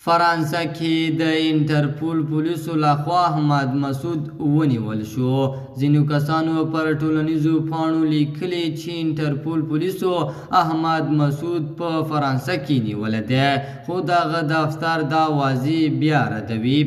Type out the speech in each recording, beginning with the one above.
فرانسه کې د انټرپول پولیسو لخوا احمد مسعود ونیول شو. ځینو کسانو پر ټولنیزو پاڼو لیکلي چې انټرپول پولیسو احمد مسعود په فرانسه کې نیولی دی، خو دغه دفتر دا واضح بیا ردوي.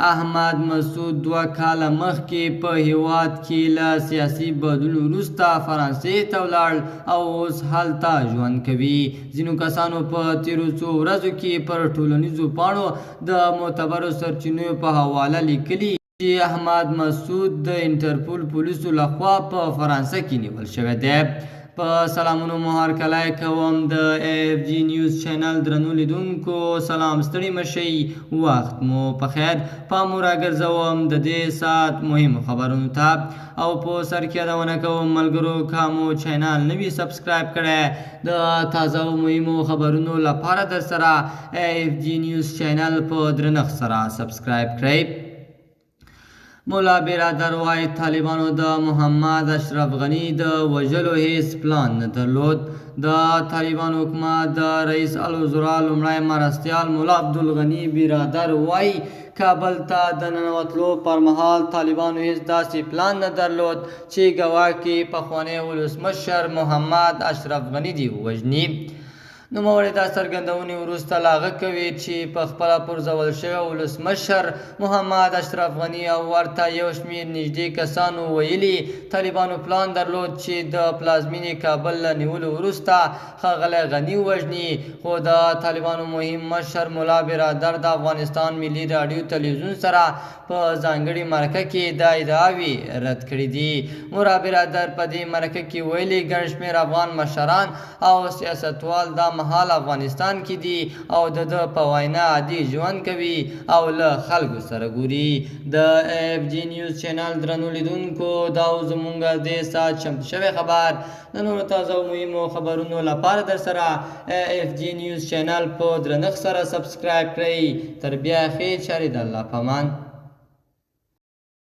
احمد مسعود 2 کاله مخکې په هیواد کې له سیاسي بدلون وروسته فرانسې ته ولاړ او اوس هلته ژوند کوي. ځینو کسانو په تیرو څو ورځو کې پر ټولنیزو پاڼو د معتبرو سرچینو په حواله لیکلي چې احمد مسعود د انټرپول پولیسو لخوا په فرانسه کې نیول شوی دی. په سلامونو مو هرکلی کوم د AFG نیوز چینل درنو لیدونکو. سلام، ستړي مشئ، وخت مو په خیر. پام مو راګرځوم د دې ساعت مهمو خبرونو ته او په سر کې یادونه کوم ملګرو که مو چینل نه وي سبسکرایب کړی د تازه او مهمو خبرونو لپاره در سره AFG نیوز چینل په درنښت سره سبسکرایب کړئ. مولا برادر وایي طالبانو د محمد اشرف غني د وژلو هیڅ پلان نه درلود. د طالبانو حکومت د رئیس الوزرا لومړی مرستیال مولا عبدالغني برادر وایي کابل ته د ننوتلو پر مهال طالبانو هیڅ داسې پلان نه درلود چې ګواکې پخوانی ولسمشر محمد اشرف غني دې ووژني. نوموړی دا څرګندونې وروسته لاغه کوي چې په خپله پرځول شوی ولسمشر محمد اشرف غني او ورته یو شمېر نږدې کسانو ویلي طالبانو پلان درلود چې د پلازمینې کابل له نیولو وروسته ښاغلی غني ووژني، خو د طالبانو مهم مشر مولا برادر د افغانستان ملي راډیو تلویزیون سره په ځانګړې مرکه کې دا ادعاوې رد کړي دي. مولا برادر په دې مرکه کې ویلي ګڼ شمېر افغان مشران او سیاستوال دا مهال افغانستان کې دي او د په وینا عادي ژوند کوي او له خلکو سره ګوري. د AFG نیوز چینل درنو لیدونکو، دا زموږ د ساعت چمتو شوی خبر. د نورو تازه او مهمو خبرونو لپاره در سره AFG نیوز چینل په درنښت سره سبسکرایب کړئ. تر بیا ښې چارې د الله په امان.